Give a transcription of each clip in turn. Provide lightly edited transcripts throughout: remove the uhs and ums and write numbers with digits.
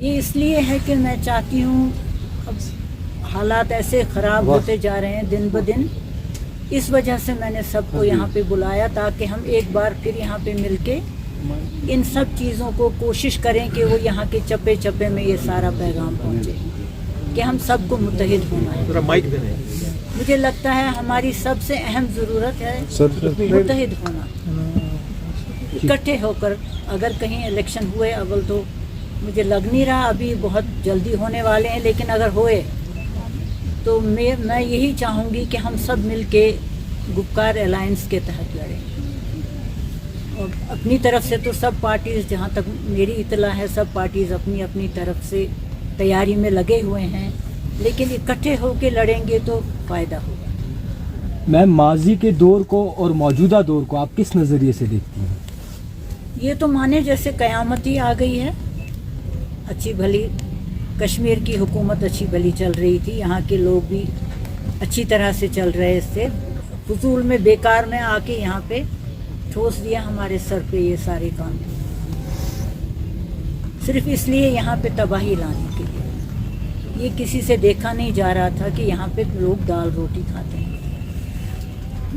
یہ اس لیے ہے کہ میں چاہتی ہوں، اب حالات ایسے خراب ہوتے جا رہے ہیں دن بدن، اس وجہ سے میں نے سب کو یہاں پہ بلایا تاکہ ہم ایک بار پھر یہاں پہ مل کے ان سب چیزوں کو کوشش کریں کہ وہ یہاں کے چپے چپے میں یہ سارا پیغام پہنچے کہ ہم سب کو متحد ہونا ہے۔ مجھے لگتا ہے ہماری سب سے اہم ضرورت ہے متحد ہونا، اکٹھے ہو کر۔ اگر کہیں الیکشن ہوئے، اول تو مجھے لگ نہیں رہا ابھی بہت جلدی ہونے والے ہیں، لیکن اگر ہوئے تو میں یہی چاہوں گی کہ ہم سب مل کے گپکار الائنس کے تحت لڑیں۔ اور اپنی طرف سے تو سب پارٹیز، جہاں تک میری اطلاع ہے، سب پارٹیز اپنی اپنی طرف سے تیاری میں لگے ہوئے ہیں، لیکن اکٹھے ہو کے لڑیں گے تو فائدہ ہوگا۔ میم، ماضی کے دور کو اور موجودہ دور کو آپ کس نظریے سے دیکھتی ہیں؟ یہ تو مانے جیسے قیامت ہی آ گئی ہے۔ اچھی بھلی کشمیر کی حکومت اچھی بھلی چل رہی تھی، یہاں کے لوگ بھی اچھی طرح سے چل رہے تھے، فضول میں بیکار میں آ کے یہاں پہ ٹھوس دیا ہمارے سر پہ یہ سارے کام، صرف اس لیے یہاں پہ تباہی لانے کے لیے۔ یہ کسی سے دیکھا نہیں جا رہا تھا کہ یہاں پہ لوگ دال روٹی کھاتے ہیں۔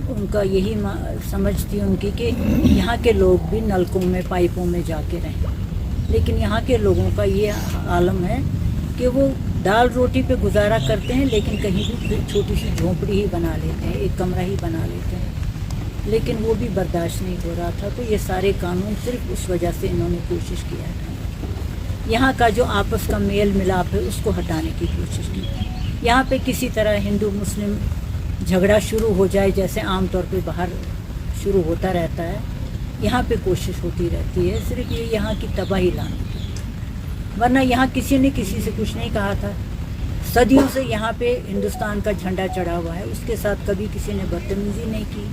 ان کا یہی سمجھ تھی ان کی کہ یہاں کے لوگ بھی نلکوں میں پائپوں میں جا کے رہیں، لیکن یہاں کے لوگوں کا یہ عالم ہے کہ وہ دال روٹی پہ گزارا کرتے ہیں، لیکن کہیں بھی چھوٹی سی جھونپڑی ہی بنا لیتے ہیں، ایک کمرہ ہی بنا لیتے ہیں، لیکن وہ بھی برداشت نہیں ہو رہا تھا۔ تو یہ سارے قانون صرف اس وجہ سے انہوں نے کوشش کیا ہے، یہاں کا جو آپس کا میل ملاپ ہے اس کو ہٹانے کی کوشش کی۔ یہاں پہ کسی طرح ہندو مسلم جھگڑا شروع ہو جائے، جیسے عام طور پہ باہر شروع ہوتا رہتا ہے، یہاں پہ کوشش ہوتی رہتی ہے صرف یہ یہاں کی تباہی لانے کی، ورنہ یہاں کسی نے کسی سے کچھ نہیں کہا تھا۔ صدیوں سے یہاں پہ ہندوستان کا جھنڈا چڑھا ہوا ہے، اس کے ساتھ کبھی کسی نے بدتمیزی نہیں کی،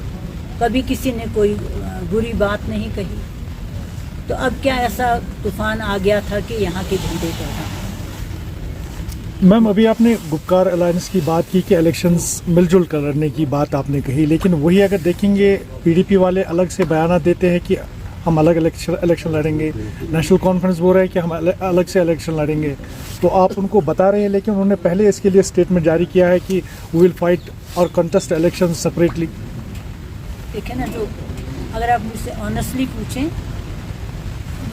کبھی کسی نے کوئی بری بات نہیں کہی۔ تو اب کیا ایسا طوفان آ گیا تھا کہ یہاں کے جھنڈے چڑھ رہے ہیں؟ میم، ابھی آپ نے گپکار الائنس کی بات کی کہ الیکشنز مل جل کر لڑنے کی بات آپ نے کہی، لیکن وہی اگر دیکھیں گے پی ڈی پی والے الگ سے بیانات دیتے ہیں کہ ہم الگ الیکشن لڑیں گے، نیشنل کانفرنس بول رہا ہے کہ ہم الگ سے الیکشن لڑیں گے، تو آپ ان کو بتا رہے ہیں، لیکن انہوں نے پہلے اس کے لیے اسٹیٹمنٹ جاری کیا ہے کہ وی ول فائٹ اور کنٹیسٹ الیکشن سپریٹلی۔ دیکھیں نا، جو اگر آپ مجھ سے آنیسٹلی پوچھیں،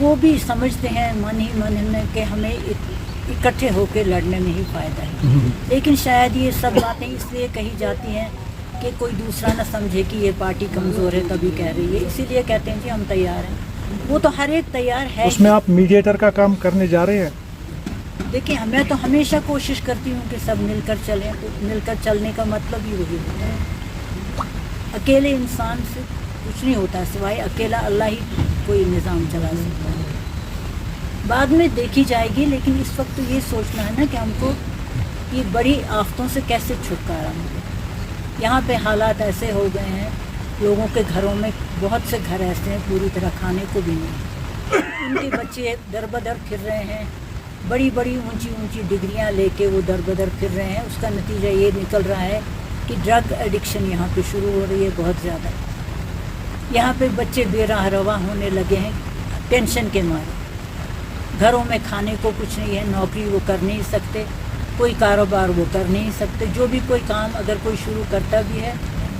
وہ بھی سمجھتے ہیں من ہی من میں کہ ہمیں اکٹھے ہو کے لڑنے میں ہی فائدہ ہے، لیکن شاید یہ سب باتیں اس لیے کہی جاتی ہیں کہ کوئی دوسرا نہ سمجھے کہ یہ پارٹی کمزور ہے تبھی کہہ رہی ہے، اسی لیے کہتے ہیں جی ہم تیار ہیں۔ وہ تو ہر ایک تیار ہے۔ اس میں آپ میڈیٹر کا کام کرنے جا رہے ہیں؟ دیکھیں، میں تو ہمیشہ کوشش کرتی ہوں کہ سب مل کر چلیں، تو مل کر چلنے کا مطلب ہی وہی ہوتا ہے۔ اکیلے انسان سے کچھ نہیں ہوتا، سوائے اکیلا اللہ ہی کوئی نظام چلا سکتا ہے۔ بعد میں دیکھی جائے گی، لیکن اس وقت تو یہ سوچنا ہے نا کہ ہم کو یہ بڑی آفتوں سے کیسے چھٹکارا ملے۔ یہاں پہ حالات ایسے ہو گئے ہیں، لوگوں کے گھروں میں بہت سے گھر ایسے ہیں پوری طرح کھانے کو بھی نہیں، ان کے بچے در بدر پھر رہے ہیں، بڑی بڑی اونچی اونچی ڈگریاں لے کے وہ در بدر پھر رہے ہیں۔ اس کا نتیجہ یہ نکل رہا ہے کہ ڈرگ ایڈکشن یہاں پہ شروع ہو رہی ہے بہت زیادہ۔ یہاں پہ بچے بے راہ روا ہونے لگے ہیں ٹینشن کے مارے، گھروں میں کھانے کو کچھ نہیں ہے، نوکری وہ کر نہیں سکتے، کوئی کاروبار وہ کر نہیں سکتے، جو بھی کوئی کام اگر کوئی شروع کرتا بھی ہے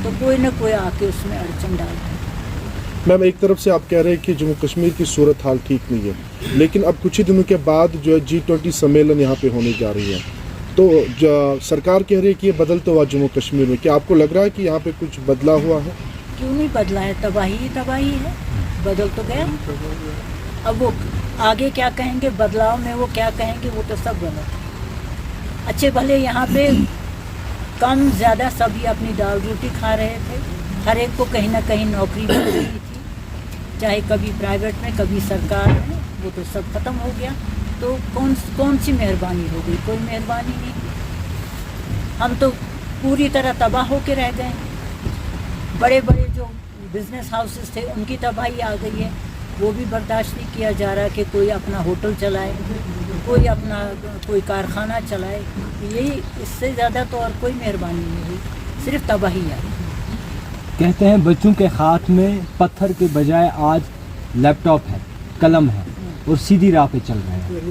تو کوئی نہ کوئی آ کے اس میں اڑچن ڈالتا ہے۔ میم، ایک طرف سے آپ کہہ رہے ہیں کہ جموں کشمیر کی صورت حال ٹھیک نہیں ہے، لیکن اب کچھ ہی دنوں کے بعد جو ہے G20 سمیلن یہاں پہ ہونے جا رہی ہے، تو سرکار کہہ رہی ہے کہ یہ بدلتا ہوا جموں کشمیر میں، کیا آپ کو لگ رہا ہے کہ یہاں پہ کچھ بدلا ہوا ہے؟ کیوں نہیں بدلا ہے؟ تباہی ہی تباہی ہے، بدل تو گیا۔ اب وہ آگے کیا کہیں گے بدلاؤ میں، وہ کیا کہیں گے، وہ تو سب غلط ہے۔ اچھے بھلے یہاں پہ کم زیادہ سبھی اپنی دال روٹی کھا رہے تھے، ہر ایک کو کہیں نہ کہیں نوکری مل رہی تھی، چاہے کبھی پرائیویٹ میں کبھی سرکار میں، وہ تو سب ختم ہو گیا۔ تو کون سی مہربانی ہو گئی؟ کوئی مہربانی نہیں۔ ہم تو پوری طرح تباہ ہو کے رہ گئے۔ بڑے بڑے جو بزنس ہاؤسز تھے ان کی تباہی آ گئی ہے، وہ بھی برداشت نہیں کیا جا رہا کہ کوئی اپنا ہوٹل چلائے، کوئی اپنا کوئی کارخانہ چلائے۔ یہی اس سے زیادہ تو اور کوئی مہربانی نہیں ہوئی، صرف تباہی آئی۔ کہتے ہیں بچوں کے ہاتھ میں پتھر کے بجائے آج لیپ ٹاپ ہے، قلم ہے اور سیدھی راہ پہ چل رہے ہیں۔